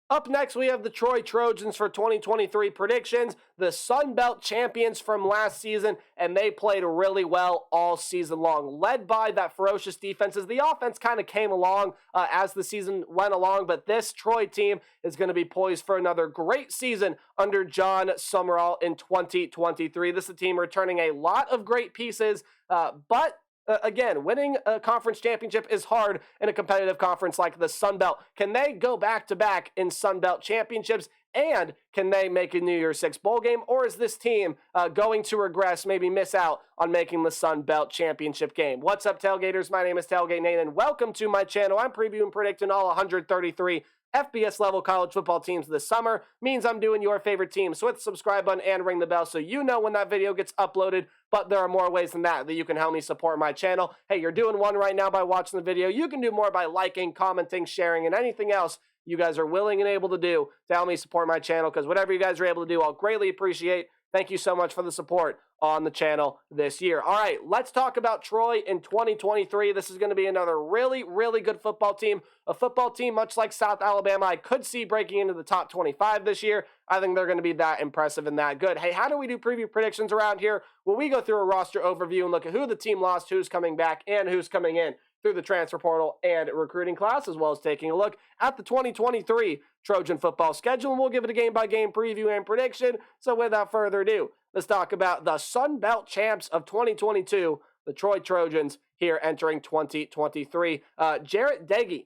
Up next, we have the Troy Trojans for 2023 predictions, the Sun Belt champions from last season, and they played really well all season long, led by that ferocious defense as the offense kind of came along as the season went along, but this Troy team is going to be poised for another great season under John Summerall in 2023. This is a team returning a lot of great pieces, but again, winning a conference championship is hard in a competitive conference like the Sun Belt. Can they go back-to-back in Sun Belt championships, and can they make a New Year's Six bowl game, or is this team going to regress, maybe miss out on making the Sun Belt championship game? What's up, Tailgaters? My name is Tailgate Nate, and welcome to my channel. I'm previewing and predicting all 133 FBS level college football teams this summer. Means I'm doing your favorite teams. So hit the subscribe button and ring the bell so you know when that video gets uploaded. But there are more ways than that you can help me support my channel. Hey, you're doing one right now by watching the video. You can do more by liking, commenting, sharing, and anything else you guys are willing and able to do to help me support my channel, because whatever you guys are able to do, I'll greatly appreciate. Thank you so much for the support on the channel this year. All right, let's talk about Troy in 2023. This is going to be another really, really good football team. A football team much like South Alabama I could see breaking into the top 25 this year. I think they're going to be that impressive and that good. Hey, how do we do preview predictions around here? Well, we go through a roster overview and look at who the team lost, who's coming back, and who's coming in through the transfer portal and recruiting class, as well as taking a look at the 2023 Trojan football schedule, and we'll give it a game-by-game preview and prediction. So without further ado, let's talk about the Sun Belt champs of 2022, the Troy Trojans, here entering 2023. Jarrett Deggy,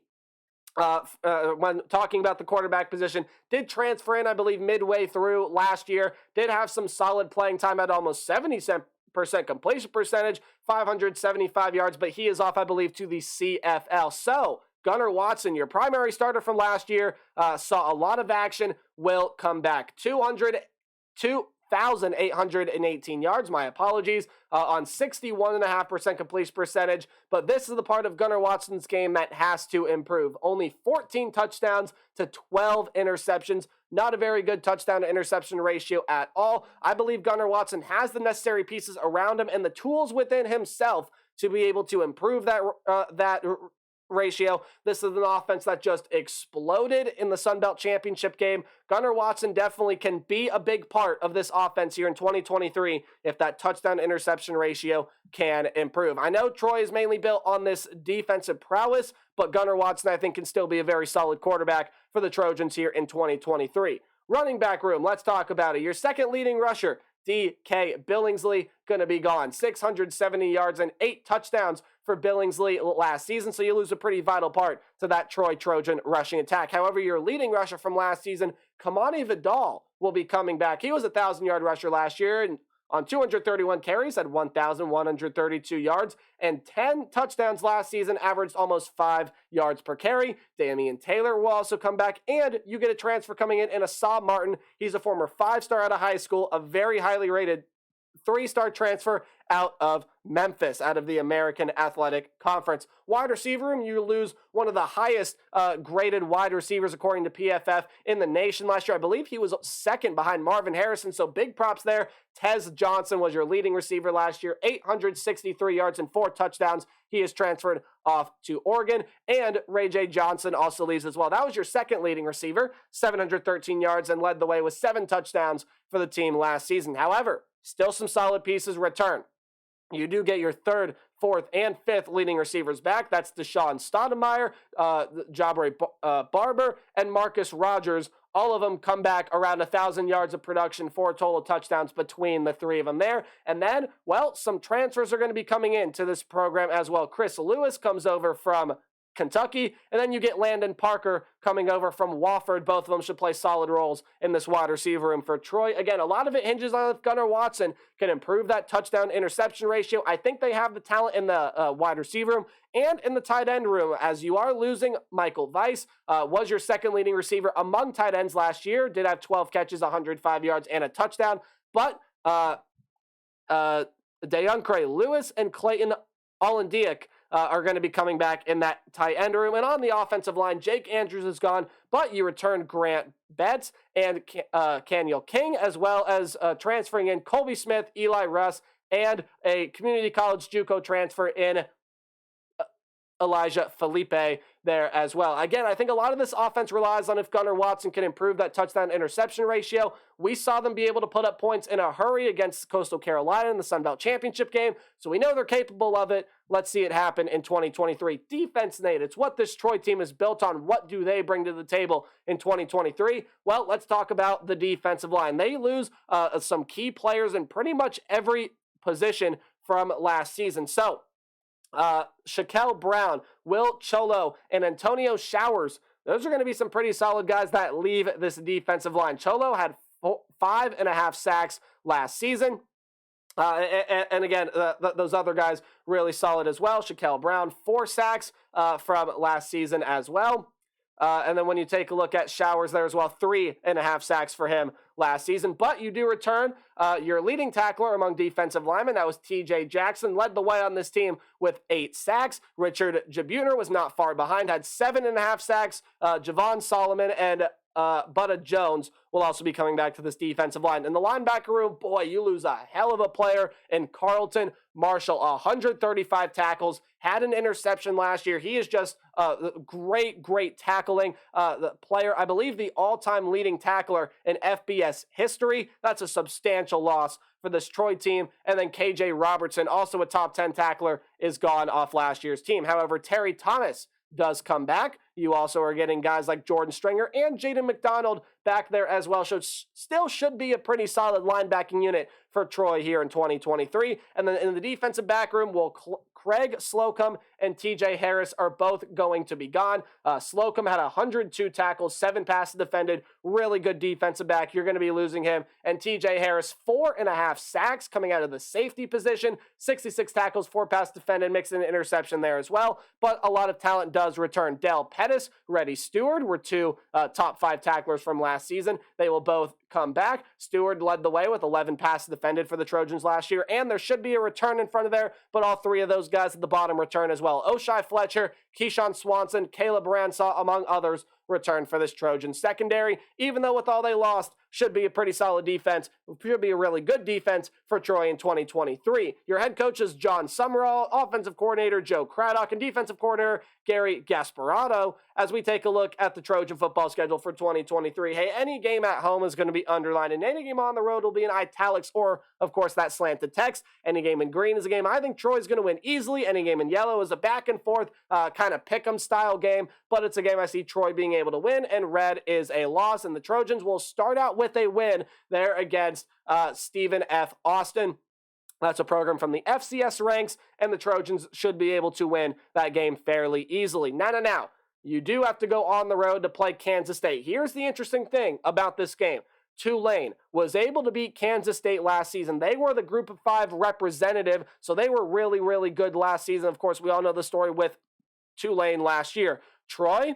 when talking about the quarterback position, did transfer in, I believe, midway through last year, did have some solid playing time at almost 70% completion percentage, 575 yards, but he is off, I believe, to the CFL. So Gunnar Watson, your primary starter from last year, saw a lot of action, will come back. 2,818 yards, my apologies, on 61.5% completion percentage, but this is the part of Gunnar Watson's game that has to improve. Only 14 touchdowns to 12 interceptions. Not a very good touchdown to interception ratio at all. I believe Gunnar Watson has the necessary pieces around him and the tools within himself to be able to improve that ratio. This is an offense that just exploded in the Sun Belt Championship game. Gunnar Watson definitely can be a big part of this offense here in 2023 if that touchdown-interception ratio can improve. I know Troy is mainly built on this defensive prowess, but Gunnar Watson, I think, can still be a very solid quarterback for the Trojans here in 2023. Running back room, let's talk about it. Your second leading rusher, D.K. Billingsley, going to be gone. 670 yards and 8 touchdowns for Billingsley last season, so you lose a pretty vital part to that Troy Trojan rushing attack. However, your leading rusher from last season, Kamani Vidal, will be coming back. He was a 1,000-yard rusher last year, and on 231 carries, had 1,132 yards, and 10 touchdowns last season, averaged almost 5 yards per carry. Damian Taylor will also come back, and you get a transfer coming in Asab Martin. He's a former 5-star out of high school, a very highly rated 3-star transfer out of Memphis, out of the American Athletic Conference. Wide receiver room, you lose one of the highest graded wide receivers according to PFF in the nation last year. I believe he was second behind Marvin Harrison, so big props there. Tez Johnson was your leading receiver last year, 863 yards and 4 touchdowns. He is transferred off to Oregon, and Ray J. Johnson also leaves as well. That was your second leading receiver, 713 yards, and led the way with 7 touchdowns for the team last season. However, still some solid pieces return. You do get your third, fourth, and fifth leading receivers back. That's Deshaun Stoudemire, Jabari Barber, and Marcus Rogers. All of them come back around 1,000 yards of production, 4 total touchdowns between the 3 of them there. And then, well, some transfers are going to be coming into this program as well. Chris Lewis comes over from Kentucky, and then you get Landon Parker coming over from Wofford. Both of them should play solid roles in this wide receiver room for Troy. Again, a lot of it hinges on if Gunnar Watson can improve that touchdown-interception ratio. I think they have the talent in the wide receiver room and in the tight end room, as you are losing Michael Weiss, was your second leading receiver among tight ends last year, did have 12 catches, 105 yards, and a touchdown, but DeAndre Lewis and Clayton Olendiak are going to be coming back in that tight end room. And on the offensive line, Jake Andrews is gone, but you return Grant Betts and Kaniel King, as well as transferring in Colby Smith, Eli Russ, and a community college JUCO transfer in Elijah Felipe there as well. Again, I think a lot of this offense relies on if Gunnar Watson can improve that touchdown interception ratio. We saw them be able to put up points in a hurry against Coastal Carolina in the Sun Belt Championship game, so we know they're capable of it. Let's see it happen in 2023. Defense, Nate, it's what this Troy team is built on. What do they bring to the table in 2023? Well, let's talk about the defensive line. They lose some key players in pretty much every position from last season. So, Shaquille Brown, Will Cholo, and Antonio Showers. Those are going to be some pretty solid guys that leave this defensive line. Cholo had 5.5 sacks last season. And again, those other guys really solid as well. Shaquille Brown, 4 sacks from last season as well. And then when you take a look at Showers there as well, 3.5 sacks for him last season. But you do return your leading tackler among defensive linemen. That was T.J. Jackson, led the way on this team with 8 sacks. Richard Jabuner was not far behind, had 7.5 sacks. Javon Solomon and Butta Jones will also be coming back to this defensive line. In the linebacker room, boy, you lose a hell of a player in Carlton Marshall. 135 tackles, had an interception last year. He is just great tackling. The player, I believe, the all-time leading tackler in FBS history. That's a substantial loss for this Troy team. And then KJ Robertson, also a top 10 tackler, is gone off last year's team. However, Terry Thomas does come back. You also are getting guys like Jordan Stringer and Jaden McDonald back there as well. So still should be a pretty solid linebacking unit for Troy here in 2023. And then in the defensive back room, Craig Slocum and TJ Harris are both going to be gone. Slocum had 102 tackles, 7 passes defended. Really good defensive back. You're going to be losing him. And TJ Harris, 4.5 sacks coming out of the safety position, 66 tackles, 4 passes defended, mixing an interception there as well. But a lot of talent does return. Del Pettis, Reddy Stewart were 2 top 5 tacklers from last season. They will both come back. Stewart led the way with 11 passes defended for the Trojans last year, and there should be a return in front of there, but all 3 of those guys at the bottom return as well. Oshai Fletcher, Keyshawn Swanson, Caleb Ransaw, among others, return for this Trojan secondary. Even though with all they lost, should be a pretty solid defense. Should be a really good defense for Troy in 2023. Your head coach is John Summerall, offensive coordinator Joe Craddock, and defensive coordinator Gary Gasparotto. As we take a look at the Trojan football schedule for 2023, hey, any game at home is going to be underlined, and any game on the road will be in italics or, of course, that slanted text. Any game in green is a game I think Troy's going to win easily. Any game in yellow is a back and forth kind of pick 'em style game, but it's a game I see Troy being able to win, and red is a loss, and the Trojans will start out with a win there against Stephen F. Austin. That's a program from the FCS ranks, and the Trojans should be able to win that game fairly easily. Now, you do have to go on the road to play Kansas State. Here's the interesting thing about this game. Tulane was able to beat Kansas State last season. They were the Group of 5 representative, so they were really good last season. Of course, we all know the story with Tulane last year. Troy,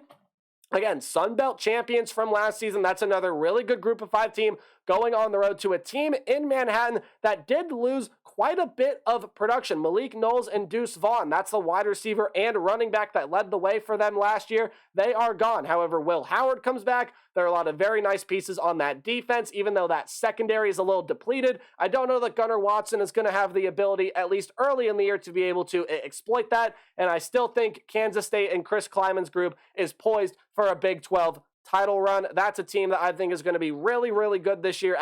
again, Sun Belt champions from last season. That's another really good Group of 5 team going on the road to a team in Manhattan that did lose quite a bit of production. Malik Knowles and Deuce Vaughn, that's the wide receiver and running back that led the way for them last year. They are gone. However, Will Howard comes back. There are a lot of very nice pieces on that defense, even though that secondary is a little depleted. I don't know that Gunnar Watson is going to have the ability, at least early in the year, to be able to exploit that. And I still think Kansas State and Chris Kleiman's group is poised for a Big 12 title run. That's a team that I think is going to be really good this year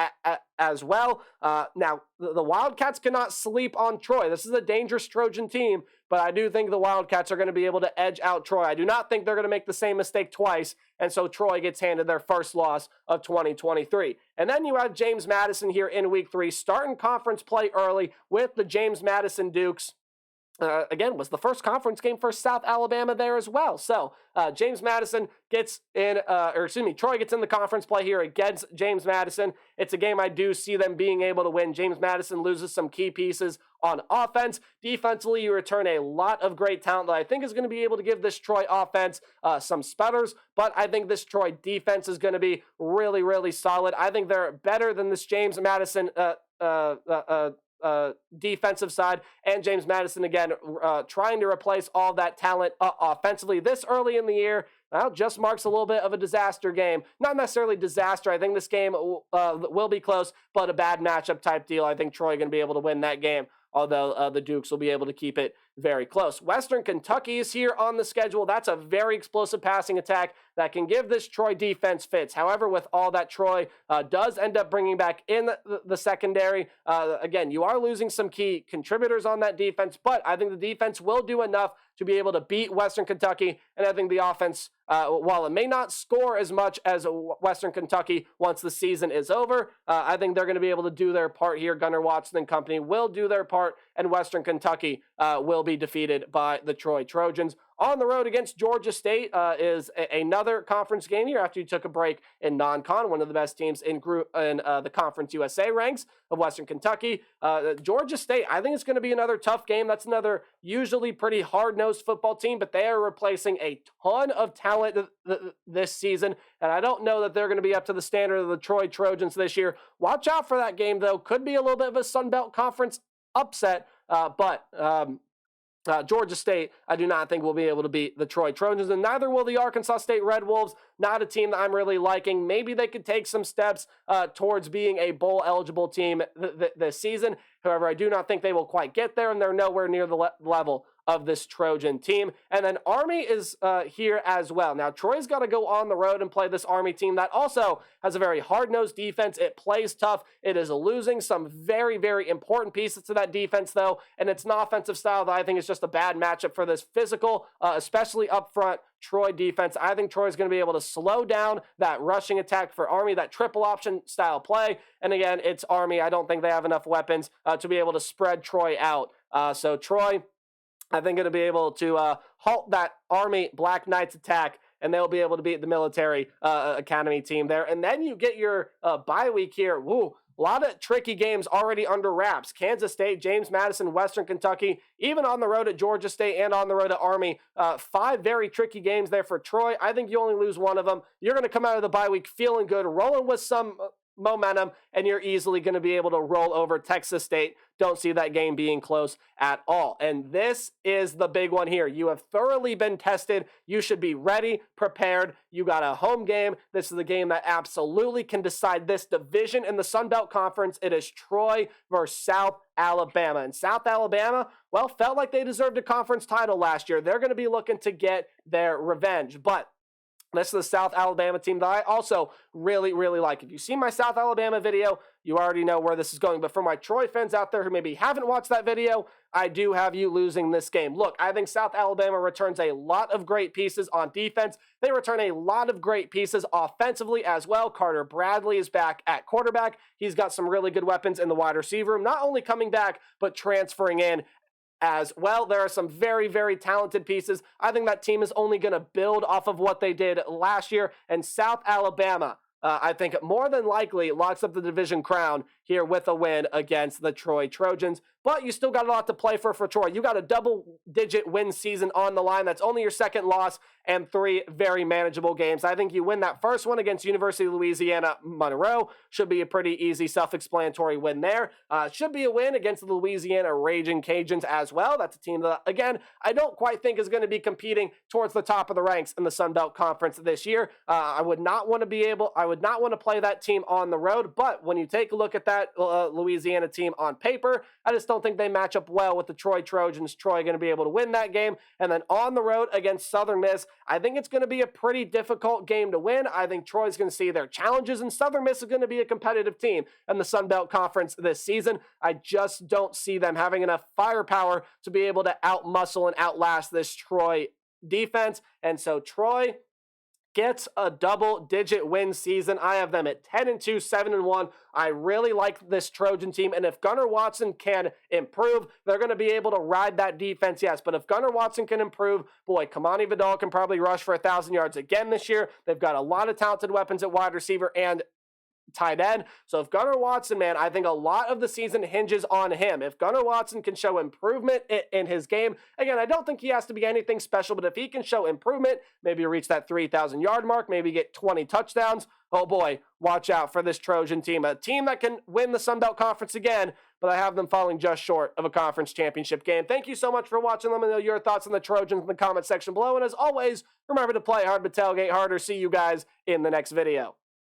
as well. Now, the Wildcats cannot sleep on Troy. This is a dangerous Trojan team, but I do think the Wildcats are going to be able to edge out Troy. I do not think they're going to make the same mistake twice, and so Troy gets handed their first loss of 2023. And then you have James Madison here in Week 3, starting conference play early with the James Madison Dukes. Again, was the first conference game for South Alabama there as well. So James Madison gets in, Troy gets in the conference play here against James Madison. It's a game I do see them being able to win. James Madison loses some key pieces on offense. Defensively, you return a lot of great talent that I think is going to be able to give this Troy offense some sputters, but I think this Troy defense is going to be really solid. I think they're better than this James Madison defensive side, and James Madison again trying to replace all that talent offensively this early in the year. Well, just marks a little bit of a disaster game. Not necessarily disaster. I think this game will be close, but a bad matchup type deal. I think Troy going to be able to win that game, although the Dukes will be able to keep it very close. Western Kentucky is here on the schedule. That's a very explosive passing attack that can give this Troy defense fits. However, with all that, Troy does end up bringing back in the secondary. Again, you are losing some key contributors on that defense, but I think the defense will do enough to be able to beat Western Kentucky, and I think the offense, while it may not score as much as Western Kentucky once the season is over, I think they're going to be able to do their part here. Gunnar Watson and company will do their part, and Western Kentucky will be defeated by the Troy Trojans. On the road against Georgia State is another conference game here after you took a break in non-con, one of the best teams in the Conference USA ranks of Western Kentucky. Georgia State, I think it's going to be another tough game. That's another usually pretty hard-nosed football team, but they are replacing a ton of talent this season, and I don't know that they're going to be up to the standard of the Troy Trojans this year. Watch out for that game, though. Could be a little bit of a Sun Belt Conference upset, but Georgia State, I do not think will be able to beat the Troy Trojans, and neither will the Arkansas State Red Wolves. Not a team that I'm really liking. Maybe they could take some steps towards being a bowl-eligible team this season. However, I do not think they will quite get there, and they're nowhere near the level of this Trojan team. And then Army is here as well. Now, Troy's got to go on the road and play this Army team that also has a very hard-nosed defense. It plays tough. It is losing some very, very important pieces to that defense, though, and it's an offensive style that I think is just a bad matchup for this physical, especially up front, Troy defense. I think Troy's going to be able to slow down that rushing attack for Army, that triple option style play. And again, it's Army. I don't think they have enough weapons to be able to spread Troy out. So Troy, I think, going to be able to halt that Army Black Knights attack, and they'll be able to beat the military academy team there. And then you get your bye week here. Woo. A lot of tricky games already under wraps. Kansas State, James Madison, Western Kentucky, even on the road at Georgia State and on the road at Army. 5 very tricky games there for Troy. I think you only lose one of them. You're going to come out of the bye week feeling good, rolling with some momentum, and you're easily going to be able to roll over Texas State. Don't see that game being close at all. And this is the big one here. You have thoroughly been tested. You should be ready, prepared. You got a home game. This is the game that absolutely can decide this division in the Sun Belt Conference. It is Troy versus South Alabama. And South Alabama, well, felt like they deserved a conference title last year. They're going to be looking to get their revenge. But this is the South Alabama team that I also really, really like. If you see my South Alabama video, you already know where this is going. But for my Troy fans out there who maybe haven't watched that video, I do have you losing this game. Look, I think South Alabama returns a lot of great pieces on defense. They return a lot of great pieces offensively as well. Carter Bradley is back at quarterback. He's got some really good weapons in the wide receiver room, not only coming back, but transferring in as well. There are some very, very talented pieces. I think that team is only going to build off of what they did last year. And South Alabama, I think more than likely locks up the division crown here with a win against the Troy Trojans. But you still got a lot to play for Troy. You got a double-digit win season on the line. That's only your second loss and 3 very manageable games. I think you win that first one against University of Louisiana Monroe. Should be a pretty easy, self-explanatory win there. Should be a win against the Louisiana Raging Cajuns as well. That's a team that, again, I don't quite think is going to be competing towards the top of the ranks in the Sun Belt Conference this year. I would not want to play that team on the road, but when you take a look at that Louisiana team on paper, I just don't think they match up well with the Troy Trojans. Troy going to be able to win that game. And then on the road against Southern Miss, I think it's going to be a pretty difficult game to win. I think Troy's going to see their challenges, and Southern Miss is going to be a competitive team in the Sun Belt Conference this season. I just don't see them having enough firepower to be able to outmuscle and outlast this Troy defense. And so Troy gets a double-digit win season. I have them at 10-2, 7-1. I really like this Trojan team, and if Gunnar Watson can improve, they're going to be able to ride that defense, yes. But if Gunnar Watson can improve, boy, Kamani Vidal can probably rush for 1,000 yards again this year. They've got a lot of talented weapons at wide receiver and tight end. So if Gunnar Watson, man, I think a lot of the season hinges on him. If Gunnar Watson can show improvement in his game, again, I don't think he has to be anything special, but if he can show improvement, maybe reach that 3,000 yard mark, maybe get 20 touchdowns, oh boy, watch out for this Trojan team. A team that can win the Sun Belt Conference again, but I have them falling just short of a conference championship game. Thank you so much for watching. Let me know your thoughts on the Trojans in the comment section below. And as always, remember to play hard but tailgate harder. See you guys in the next video.